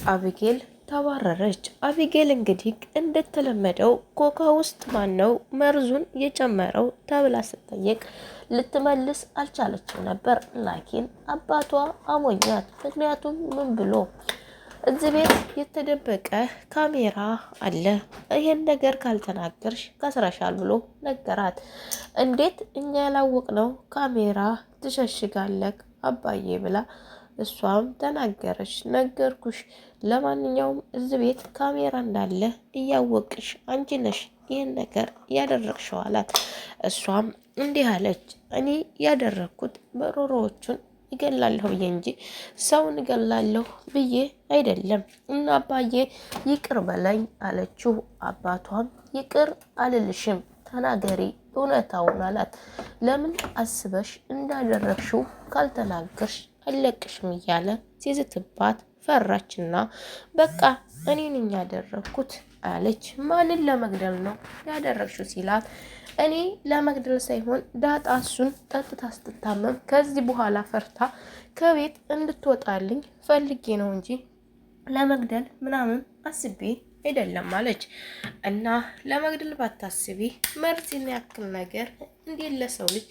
አቢጌል ተባረረች። አቢጌል እንግዲህ እንደተለመደው ኮካ ውስጥ ማነው መርዙን የጨመረው ተብላ ስትጠየቅ ልትመልስ አልቻለችም ነበር። ላኪን አባቷ አሞኛት። ምክንያቱም ምን ብሎ እዚህ ቤት የተደበቀ ካሜራ አለ፣ ይሄን ነገር ካልተናገርሽ ከስረሻል ብሎ ነገራት። እንዴት እኛ ያላወቅነው ካሜራ ትሸሽጋለህ አባዬ ብላ እሷም ተናገረች። ነገርኩሽ፣ ለማንኛውም እዚህ ቤት ካሜራ እንዳለ እያወቅሽ አንቺ ነሽ ይህን ነገር ያደረግሽው አላት። እሷም እንዲህ አለች፣ እኔ ያደረግኩት በሮሮዎቹን ይገላለሁ ብዬ እንጂ ሰውን እገላለሁ ብዬ አይደለም እና አባዬ ይቅር በለኝ አለችው። አባቷም ይቅር አልልሽም፣ ተናገሪ እውነታውን አላት። ለምን አስበሽ እንዳደረግሽው ካልተናገርሽ አለቅሽም እያለ ሲዝትባት ፈራችና በቃ እኔ ነኝ ያደረግኩት አለች። ማንን ለመግደል ነው ያደረግሽው ሲላት እኔ ለመግደል ሳይሆን ዳጣ እሱን ጠጥታ ስትታመም ከዚህ በኋላ ፈርታ ከቤት እንድትወጣልኝ ፈልጌ ነው እንጂ ለመግደል ምናምን አስቤ አይደለም አለች። እና ለመግደል ባታስቢ መርዝን ያክል ነገር እንዴት ለሰው ልጅ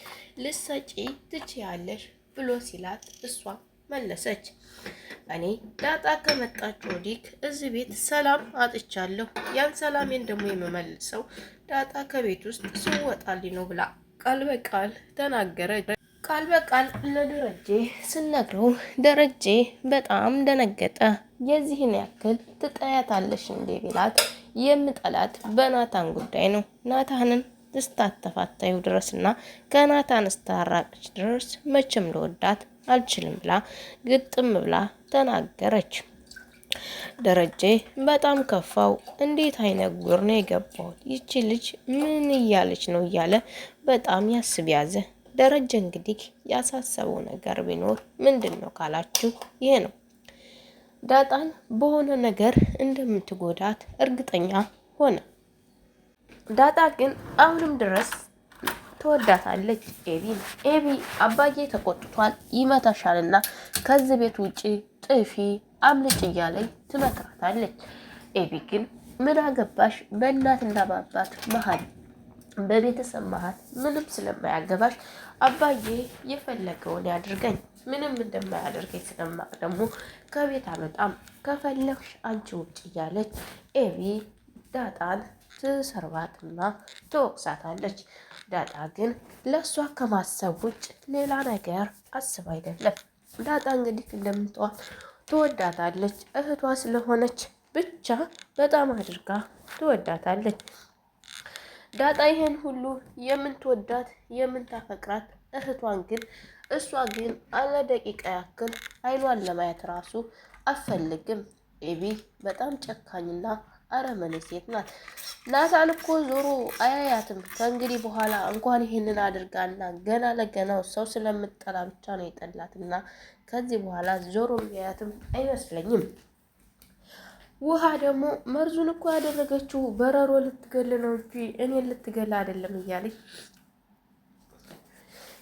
ልሰጪ ትችያለሽ ብሎ ሲላት እሷ መለሰች፣ እኔ ዳጣ ከመጣች ወዲህ እዚህ ቤት ሰላም አጥቻለሁ። ያን ሰላሜን ደግሞ የምመልሰው ዳጣ ከቤት ውስጥ ስወጣልኝ ነው ብላ ቃል በቃል ተናገረች። ቃል በቃል ለደረጀ ስነግረው ደረጀ በጣም ደነገጠ። የዚህን ያክል ትጠያታለሽ እንዴ ቢላት የምጠላት በናታን ጉዳይ ነው። ናታንን እስታተፋታዩ ድረስና ከናታን እስታራቅች ድረስ መቼም ለወዳት አልችልም ብላ ግጥም ብላ ተናገረች። ደረጀ በጣም ከፋው። እንዴት አይነት ጉር ነው የገባው? ይቺ ልጅ ምን እያለች ነው እያለ በጣም ያስብ ያዘ። ደረጀ እንግዲህ ያሳሰበው ነገር ቢኖር ምንድን ነው ካላችሁ ይሄ ነው። ዳጣን በሆነ ነገር እንደምትጎዳት እርግጠኛ ሆነ። ዳጣ ግን አሁንም ድረስ ትወዳታለች ኤቢ አባዬ ተቆጥቷል ይመታሻልና ከዚህ ቤት ውጪ ጥፊ አምልጭ እያለኝ ትመክራታለች። ኤቢ ግን ምን አገባሽ በእናትና በአባት መሀል በቤተሰብ መሀል ምንም ስለማያገባሽ አባዬ የፈለገውን ያድርገኝ፣ ምንም እንደማያደርገኝ ስለማቅ ደግሞ ከቤት አልወጣም፣ ከፈለግሽ አንቺ ውጭ እያለች ኤቢ ዳጣን ትሰርባትና ትወቅሳታለች። ዳጣ ግን ለእሷ ከማሰብ ውጭ ሌላ ነገር አስብ አይደለም። ዳጣ እንግዲህ እንደምትዋት ትወዳታለች፣ እህቷ ስለሆነች ብቻ በጣም አድርጋ ትወዳታለች። ዳጣ ይሄን ሁሉ የምትወዳት የምታፈቅራት እህቷን ግን እሷ ግን አለ ደቂቃ ያክል አይኗን ለማየት ራሱ አፈልግም። ኤቢ በጣም ጨካኝና አረመኔ ሴት ናት። ናታን እኮ ዞሮ አያያትም ከእንግዲህ በኋላ እንኳን ይሄንን አድርጋና ገና ለገናው ሰው ስለምጠላ ብቻ ነው የጠላትና ከዚህ በኋላ ዞሮ ያያትም አይመስለኝም። ውሃ ደግሞ መርዙን እኮ ያደረገችው በረሮ ልትገል ነው እንጂ እኔን ልትገል አይደለም እያለች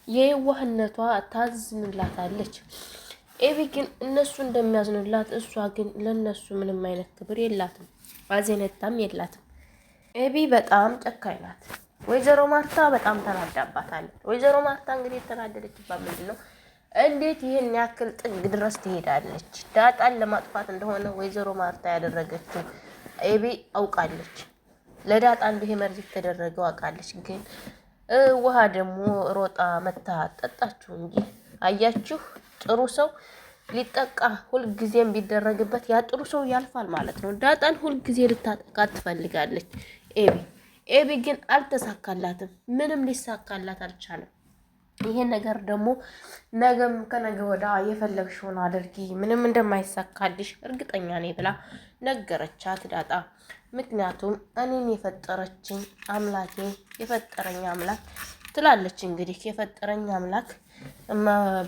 የዋህነቷ ታዝንላታለች። ኤቢ ግን እነሱ እንደሚያዝኑላት እሷ ግን ለነሱ ምንም አይነት ክብር የላትም፣ አዘኔታም የላትም። ኤቢ በጣም ጨካኝ ናት። ወይዘሮ ማርታ በጣም ተናዳባታለች። ወይዘሮ ማርታ እንግዲህ የተናደደችባት ምንድን ነው? እንዴት ይህን ያክል ጥግ ድረስ ትሄዳለች? ዳጣን ለማጥፋት እንደሆነ ወይዘሮ ማርታ ያደረገችው ኤቢ አውቃለች። ለዳጣ እንዲህ መርዝ የተደረገው አውቃለች። ግን ውሃ ደግሞ ሮጣ መታ ጠጣችሁ እንጂ አያችሁ፣ ጥሩ ሰው ሊጠቃ ሁልጊዜም ቢደረግበት ያ ጥሩ ሰው ያልፋል ማለት ነው። ዳጣን ሁልጊዜ ልታጠቃት ትፈልጋለች ኤቢ ግን አልተሳካላትም። ምንም ሊሳካላት አልቻለም። ይሄን ነገር ደግሞ ነገም ከነገ ወዳ የፈለግሽውን አድርጊ፣ ምንም እንደማይሳካልሽ እርግጠኛ ነኝ ብላ ነገረቻት ዳጣ። ምክንያቱም እኔን የፈጠረችኝ አምላኬ የፈጠረኝ አምላክ ትላለች። እንግዲህ የፈጠረኝ አምላክ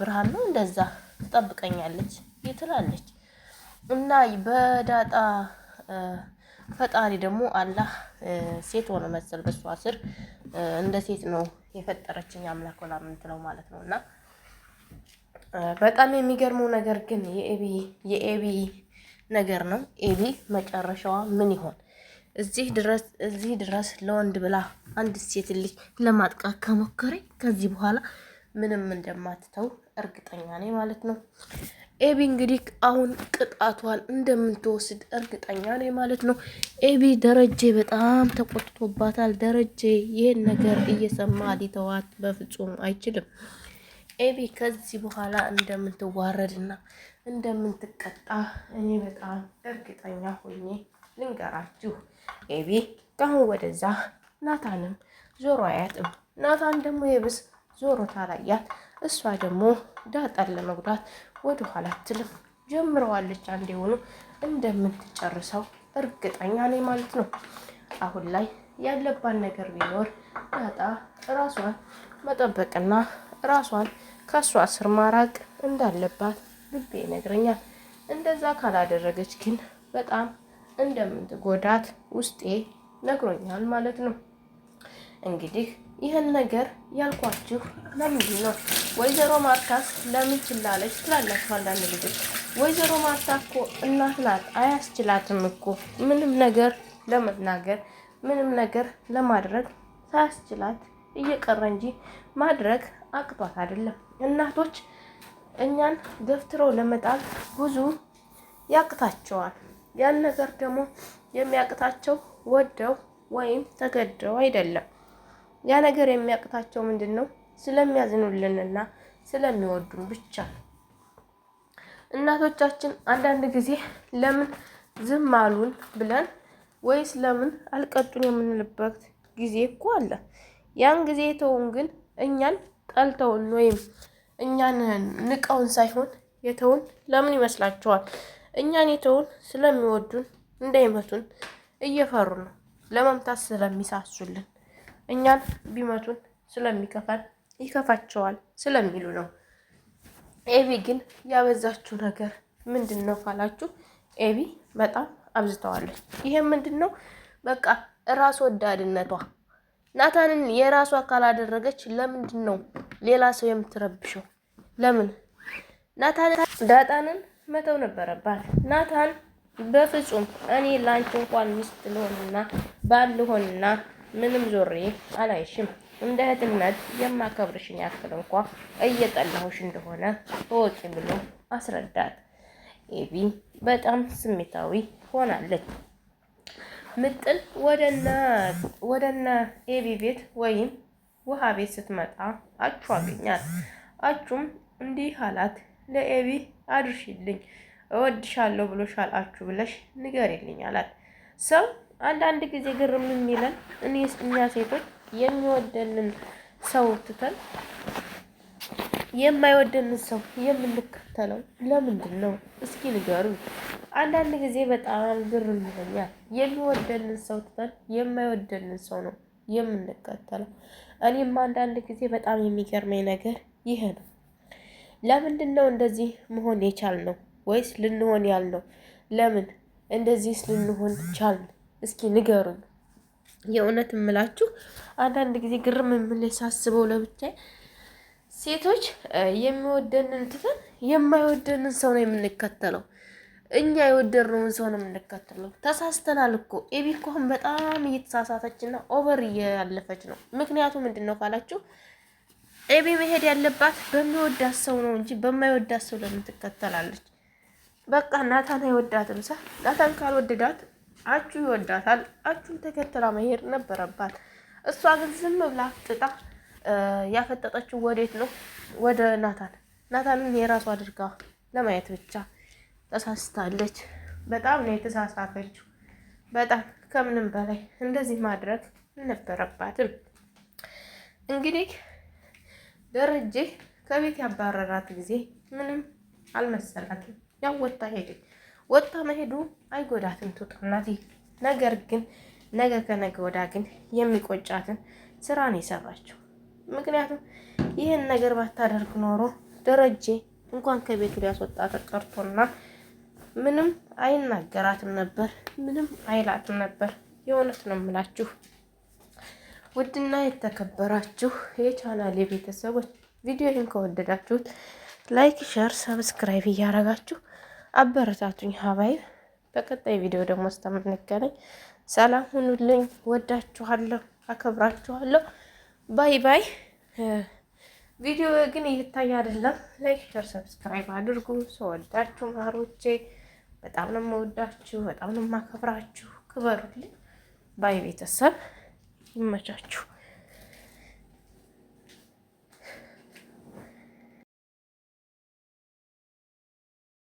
ብርሃን ነው እንደዛ ትጠብቀኛለች ትላለች። እና በዳጣ ፈጣሪ ደግሞ አላህ ሴት ሆነ መሰል በሷ ስር እንደ ሴት ነው የፈጠረችኝ አምላክ ወላ ምን ትለው ማለት ነው። እና በጣም የሚገርመው ነገር ግን የኤቢ ነገር ነው። ኤቢ መጨረሻዋ ምን ይሆን? እዚህ ድረስ ለወንድ ብላ አንድ ሴት ልጅ ለማጥቃት ከሞከረ ከዚህ በኋላ ምንም እንደማትተው እርግጠኛ ነኝ ማለት ነው። ኤቢ እንግዲህ አሁን ቅጣቷን እንደምትወስድ እርግጠኛ ነኝ ማለት ነው። ኤቢ ደረጀ በጣም ተቆጥቶባታል። ደረጀ ይሄን ነገር እየሰማ ሊተዋት በፍጹም አይችልም። ኤቢ ከዚህ በኋላ እንደምትዋረድና እንደምትቀጣ እኔ በጣም እርግጠኛ ሆኜ ልንገራችሁ። ኤቢ ካሁን ወደዛ ናታንም ዞሮ አያትም። ናታን ደግሞ የብስ ዞሮ ታላያት። እሷ ደግሞ ዳጣን ለመጉዳት ወደ ኋላ አትልም። ጀምረዋለች። አንዴ ሆኖ እንደምትጨርሰው እርግጠኛ ነኝ ማለት ነው። አሁን ላይ ያለባት ነገር ቢኖር ዳጣ ራሷን መጠበቅና ራሷን ከሷ ስር ማራቅ እንዳለባት ልቤ ይነግረኛል። እንደዛ ካላደረገች ግን በጣም እንደምትጎዳት ውስጤ ነግሮኛል ማለት ነው። እንግዲህ ይህን ነገር ያልኳችሁ ለምንድን ነው? ወይዘሮ ማርታስ ለምን ችላለች ትላላችሁ አንዳንድ ልጆች። ወይዘሮ ማርታ እኮ እናት ናት፣ አያስችላትም እኮ ምንም ነገር ለመናገር ምንም ነገር ለማድረግ ሳያስችላት እየቀረ እንጂ ማድረግ አቅቷት አይደለም። እናቶች እኛን ገፍትረው ለመጣል ብዙ ያቅታቸዋል። ያን ነገር ደግሞ የሚያቅታቸው ወደው ወይም ተገደው አይደለም። ያ ነገር የሚያቅታቸው ምንድን ነው? ስለሚያዝኑልንና ስለሚወዱን ብቻ። እናቶቻችን አንዳንድ ጊዜ ለምን ዝም አሉን ብለን ወይስ ለምን አልቀጡን የምንልበት ጊዜ እኮ አለ። ያን ጊዜ የተውን ግን እኛን ጠልተውን ወይም እኛን ንቀውን ሳይሆን የተውን ለምን ይመስላችኋል? እኛን የተውን ስለሚወዱን እንዳይመቱን እየፈሩ ነው። ለመምታት ስለሚሳሱልን እኛን ቢመቱን ስለሚከፋን ይከፋቸዋል ስለሚሉ ነው። ኤቢ ግን ያበዛችው ነገር ምንድን ነው ካላችሁ፣ ኤቢ በጣም አብዝተዋለች። ይሄም ምንድን ነው? በቃ ራስ ወዳድነቷ። ናታንን የራሷ ካላደረገች ለምንድን ነው ሌላ ሰው የምትረብሸው? ለምን ዳጣንን መተው ነበረባት። ናታን በፍጹም እኔ ላንቺ እንኳን ሚስት ልሆንና ባል ልሆንና ምንም ዞሬ አላይሽም፣ እንደ እህትነት የማከብርሽን ያክል እንኳ እየጠላሁሽ እንደሆነ እወቂ ብሎ አስረዳት። ኤቢ በጣም ስሜታዊ ሆናለች። ምጥል ወደነ ኤቢ ቤት ወይም ውሃ ቤት ስትመጣ አቹ አገኛት። አቹም እንዲህ አላት፣ ለኤቢ አድርሽልኝ እወድሻለሁ ብሎሻል አቹ ብለሽ ንገሪልኝ አላት። ሰው አንዳንድ ጊዜ ግርም የሚለን እኛ ሴቶች የሚወደንን ሰው ትተን የማይወደንን ሰው የምንከተለው ለምንድን ነው? እስኪ ንገሩ። አንዳንድ ጊዜ በጣም ግርም ይለኛል። የሚወደንን ሰው ትተን የማይወደንን ሰው ነው የምንከተለው። እኔም አንዳንድ ጊዜ በጣም የሚገርመኝ ነገር ይሄ ነው። ለምንድን ነው እንደዚህ መሆን የቻልነው? ወይስ ልንሆን ያልነው? ለምን እንደዚህስ ልንሆን ቻልን? እስኪ ንገሩኝ። የእውነት እምላችሁ አንዳንድ ጊዜ ግርም የምልኝ ሳስበው ለብቻዬ ሴቶች የሚወደንን ትተን የማይወደንን ሰው ነው የምንከተለው። እኛ የወደድነውን ሰው ነው የምንከተለው። ተሳስተናል እኮ። ኤቢ እኮ አሁን በጣም እየተሳሳተችና ኦቨር እያለፈች ነው። ምክንያቱ ምንድን ነው ካላችሁ፣ ኤቢ መሄድ ያለባት በሚወዳት ሰው ነው እንጂ በማይወዳት ሰው ለምን ትከተላለች? በቃ ናታን አይወዳትም። ናታን ካልወደዳት አቹ ይወዳታል። አቹን ተከትላ መሄድ ነበረባት። እሷ ግን ዝም ብላ ጥጣ ያፈጠጠችው ወዴት ነው? ወደ ናታንን የራሷ አድርጋ ለማየት ብቻ ተሳስታለች። በጣም ነው የተሳሳተችው። በጣም ከምንም በላይ እንደዚህ ማድረግ አልነበረባትም። እንግዲህ ደረጀ ከቤት ያባረራት ጊዜ ምንም አልመሰላትም። ያው ወጣ መሄዱ አይጎዳትም፣ ትውጣናት። ነገር ግን ነገ ከነገ ወዳ ግን የሚቆጫትን ስራ ነው የሰራችው። ምክንያቱም ይህን ነገር ባታደርግ ኖሮ ደረጀ እንኳን ከቤቱ ሊያስወጣት ቀርቶና ምንም አይናገራትም ነበር፣ ምንም አይላትም ነበር። የእውነት ነው የምላችሁ። ውድና የተከበራችሁ የቻናሌ ቤተሰቦች ቪዲዮውን ከወደዳችሁት ላይክ፣ ሸር፣ ሰብስክራይብ እያደረጋችሁ አበረታቱኝ ሀባይ በቀጣይ ቪዲዮ ደግሞ እስከምንገናኝ ሰላም ሁኑልኝ። ወዳችኋለሁ፣ አከብራችኋለሁ። ባይ ባይ። ቪዲዮ ግን እየታየ አይደለም። ላይክ፣ ሼር፣ ሰብስክራይብ አድርጉ። ሰወዳችሁ ማሮቼ በጣም ነው የምወዳችሁ፣ በጣም ነው የማከብራችሁ። ክበሩልኝ። ባይ ቤተሰብ፣ ይመቻችሁ።